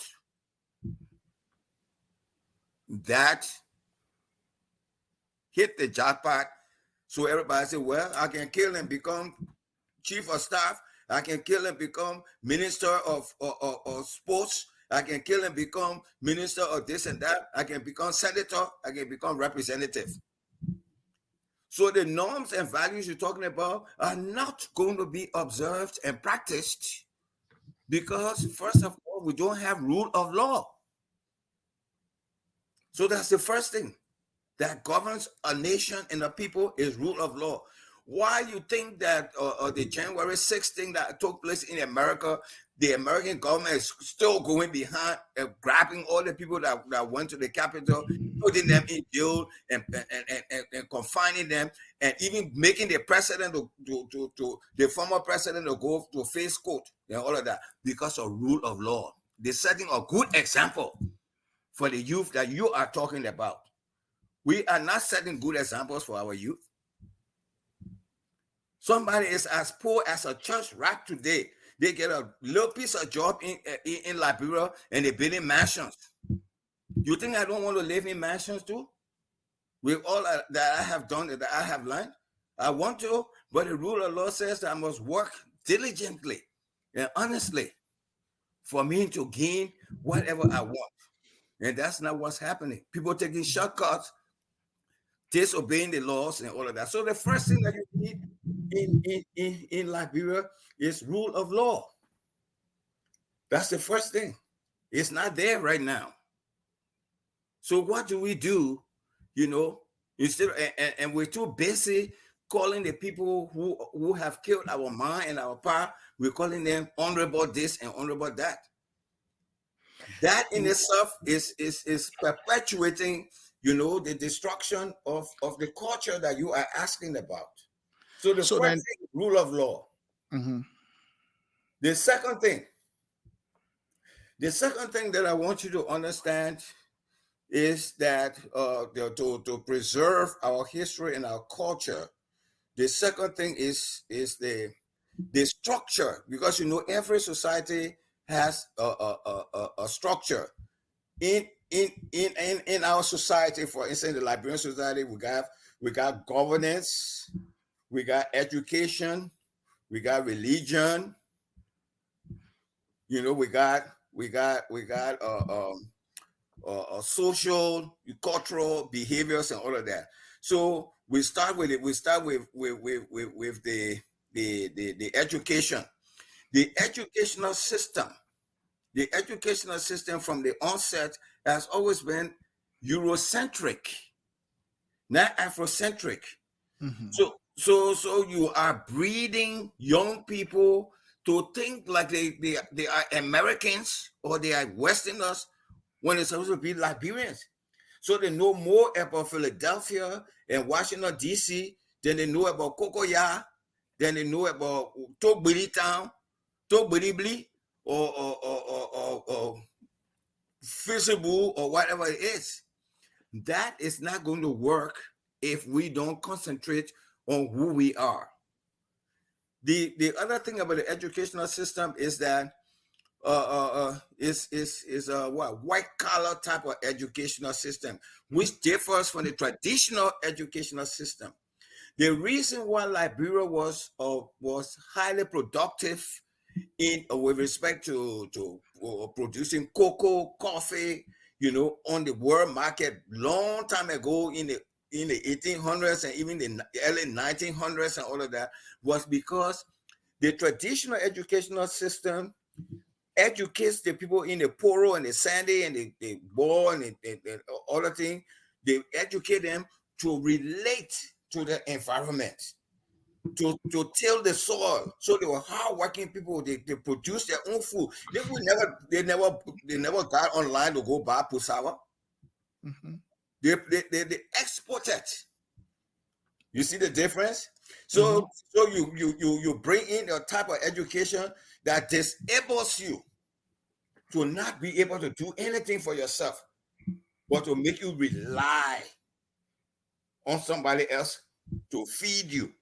that hit the jackpot. So everybody said, well, I can kill and become chief of staff. I can kill and become minister of sports. I can kill and become minister of this and that. I can become senator. I can become representative. So the norms and values you're talking about are not going to be observed and practiced because, first of all, we don't have rule of law. So that's the first thing that governs a nation and a people is rule of law. Why you think that the January 6th thing that took place in America, the American government is still going behind, grabbing all the people that went to the Capitol, putting them in jail and confining them, and even making the president to the former president to go to face court and all of that because of rule of law. They're setting a good example for the youth that you are talking about. We are not setting good examples for our youth. Somebody is as poor as a church rat today. They get a little piece of job in Liberia and they're building mansions. You think I don't want to live in mansions too? With all that I have done, that I have learned? I want to, but the rule of law says that I must work diligently and honestly for me to gain whatever I want. And that's not what's happening. People taking shortcuts, disobeying the laws and all of that. So the first thing that you need in Liberia is rule of law. That's the first thing. It's not there right now. So what do we do? You know, instead and we're too busy calling the people who have killed our mind and our power. We're calling them honorable this and honorable that. That in itself is perpetuating, you know, the destruction of the culture that you are asking about. So the first thing, rule of law. Mm-hmm. The second thing that I want you to understand is that to preserve our history and our culture, the second thing is the structure, because you know every society has a structure. in our society, for instance, the Liberian society, we got governance, we got education, we got religion, we got social, cultural behaviors and all of that. So we start with it. We start with the education, the educational system. The educational system from the onset has always been Eurocentric, not Afrocentric. Mhm. So you are breeding young people to think like they are Americans or they are Westerners when it's supposed to be Liberians. So they know more about Philadelphia and Washington, D.C. than they know about Kokoya, than they know about Togbiri Town, Togbiribli, or feasible or whatever it is. That is not going to work if we don't concentrate on who we are. The other thing about the educational system is that is what white collar type of educational system, which differs from the traditional educational system. The reason why Liberia was highly productive with respect to producing cocoa, coffee, on the world market long time ago in the 1800s and even the early 1900s and all of that, was because the traditional educational system educates the people in the poro and the sandy and the ball and the other thing. They educate them to relate to the environment, to till the soil. So they were hardworking people. They produce their own food. They never got online to go buy pusawa. Mhm. They exported. You see the difference? So so you bring in a type of education that disables you to not be able to do anything for yourself, but to make you rely on somebody else to feed you.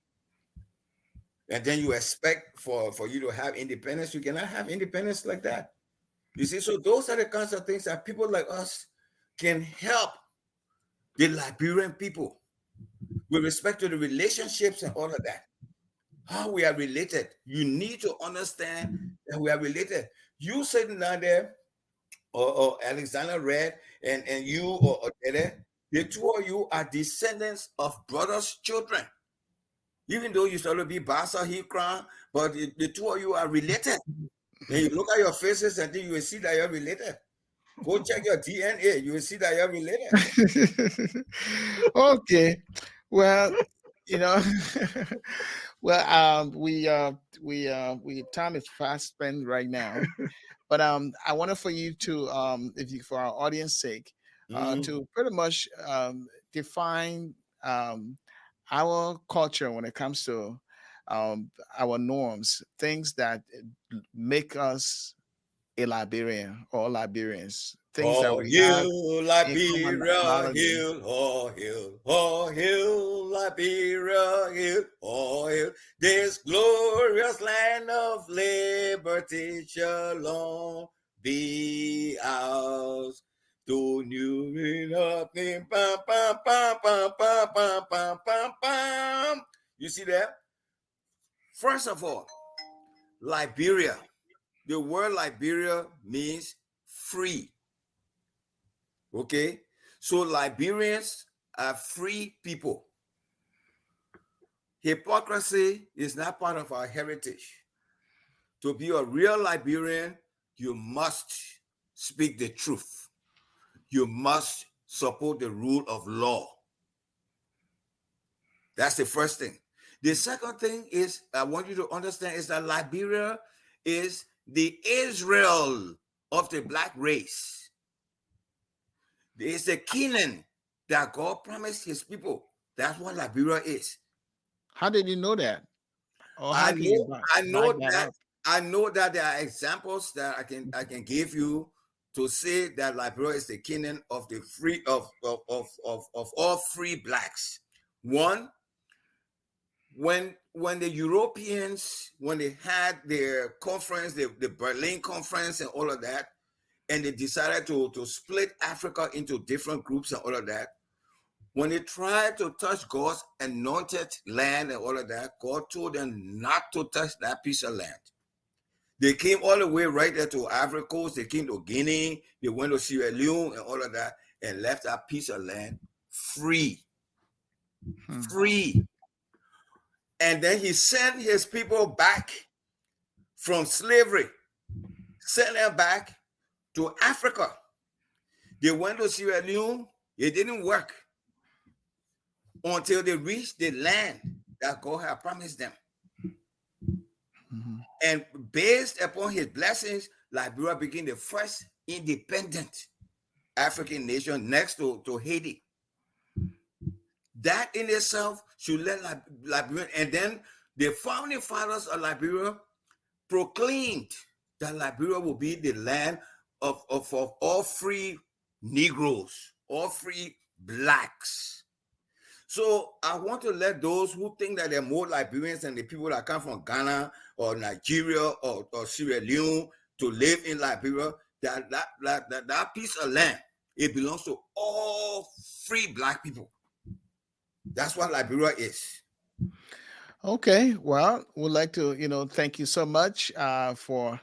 And then you expect for you to have independence. You cannot have independence like that. You see, so those are the kinds of things that people like us can help the Liberian people with respect to the relationships and all of that. How we are related. You need to understand that we are related. You sitting down there, or Alexander Red, and you or Dede, the two of you are descendants of brothers' children. Even though you sort of be Basa Hikran, but the two of you are related. And you look at your faces and then you will see that you're related. Go check your DNA, you will see that you're related. Okay. Well, you know, well, we time is fast spent right now, but I wanted for you to if you, for our audience sake, to pretty much define our culture when it comes to our norms, things that make us a Liberian or Liberians, things that Oh, we have hill, in Liberia, commonality. hill, oh, hill, Liberia, hill, oh, hill. This glorious land of liberty shall long be ours. To new nothing, pam, pam, pam, pam, pam, pam, pam, pam, pam. You see that? First of all, Liberia. The word Liberia means free. Okay, so Liberians are free people. Hypocrisy is not part of our heritage. To be a real Liberian, you must speak the truth. You must support the rule of law. That's the first thing. The second thing is, I want you to understand, is that Liberia is the Israel of the black race. It's the Canaan that God promised his people. That's what Liberia is. How did you know that? Or I how can you know, I back know that that up? I know that there are examples that I can give you to say that Liberia is the Canaan of the free of all free blacks. One, when the Europeans, when they had their conference, the Berlin conference and all of that, and they decided to split Africa into different groups and all of that. When they tried to touch God's anointed land and all of that, God told them not to touch that piece of land. They came all the way right there to Ivory Coast. They came to Guinea. They went to Sierra Leone and all of that, and left that piece of land free. Free. And then he sent his people back from slavery, sent them back to Africa. They went to Sierra Leone. It didn't work until they reached the land that God had promised them. And based upon his blessings, Liberia became the first independent African nation next to Haiti. That in itself should let Liberia, and then the founding fathers of Liberia proclaimed that Liberia will be the land of all free Negroes, all free blacks. So I want to let those who think that they're more Liberians than the people that come from Ghana or Nigeria or Sierra Leone to live in Liberia, that piece of land, it belongs to all free black people. That's what Liberia is. Okay, well, we'd like to, thank you so much for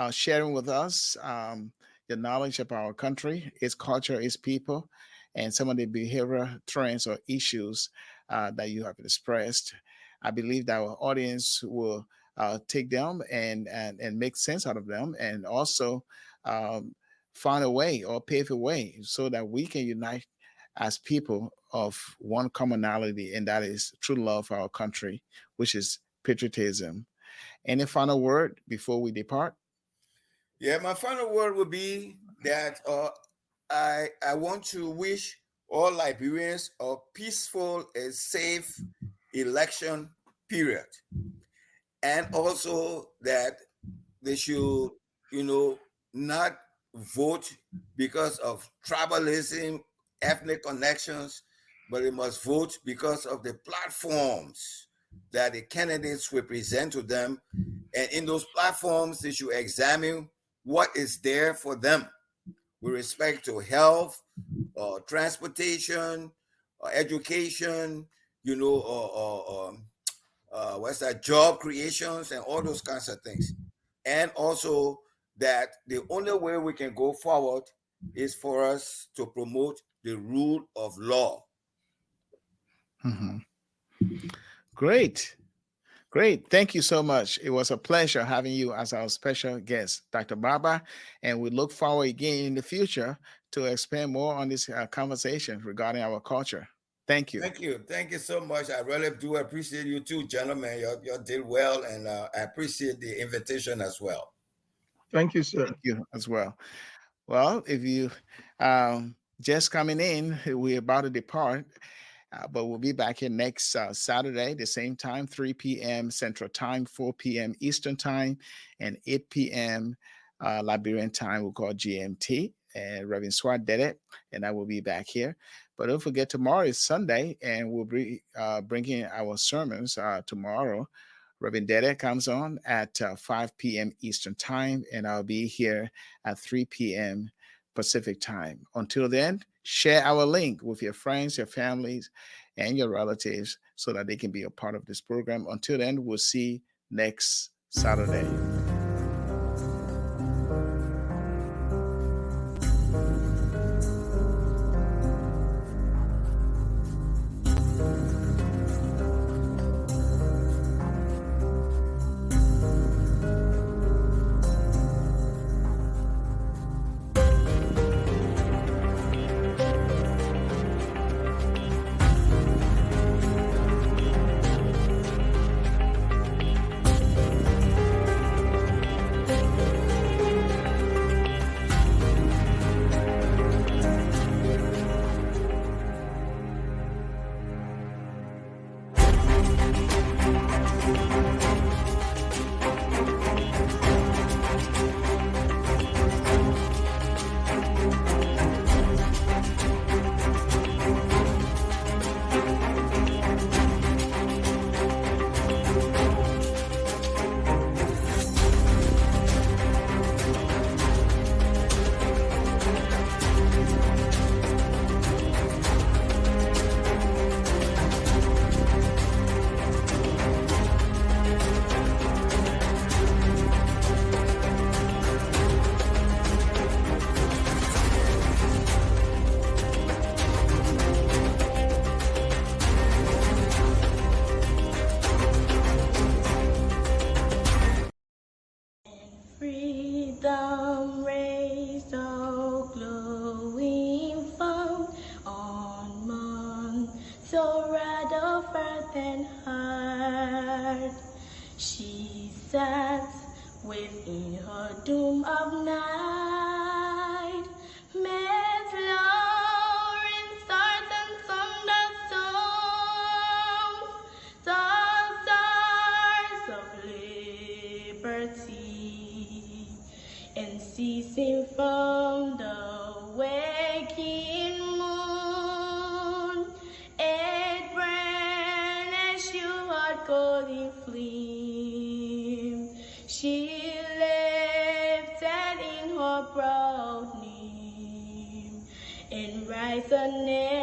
sharing with us the knowledge of our country, its culture, its people, and some of the behavioral trends or issues that you have expressed. I believe that our audience will take them and make sense out of them, and also find a way or pave a way so that we can unite as people of one commonality, and that is true love for our country, which is patriotism. Any final word before we depart? Yeah, my final word would be that I want to wish all Liberians a peaceful and safe election period. And also that they should, not vote because of tribalism, ethnic connections, but they must vote because of the platforms that the candidates will present to them. And in those platforms, they should examine what is there for them with respect to health, transportation, education, job creations and all those kinds of things. And also that the only way we can go forward is for us to promote the rule of law. Great. Thank you so much. It was a pleasure having you as our special guest, Dr. Gbaba, and we look forward again in the future to expand more on this conversation regarding our culture. Thank you. Thank you so much. I really do appreciate you too, gentlemen. You did well, and I appreciate the invitation as well. Thank you, sir. Thank you as well. Well, if you just coming in, we're about to depart. But we'll be back here next Saturday, the same time, 3 p.m. Central Time, 4 p.m. Eastern Time, and 8 p.m. Liberian Time, we'll call GMT. And Reverend Swat did it, and I will be back here. But don't forget, tomorrow is Sunday, and we'll be bringing our sermons tomorrow. Reverend Dede comes on at 5 p.m. Eastern Time, and I'll be here at 3 p.m. Pacific Time. Until then, share our link with your friends, your families, and your relatives so that they can be a part of this program. Until then, we'll see next Saturday. bread of earth and heart. She sat within her doom of night, made lowering stars and thunderstorms, the stars of liberty, and ceasing from the waking moon, it burned as you had golden flame. She lifted in her proud name and rise a name.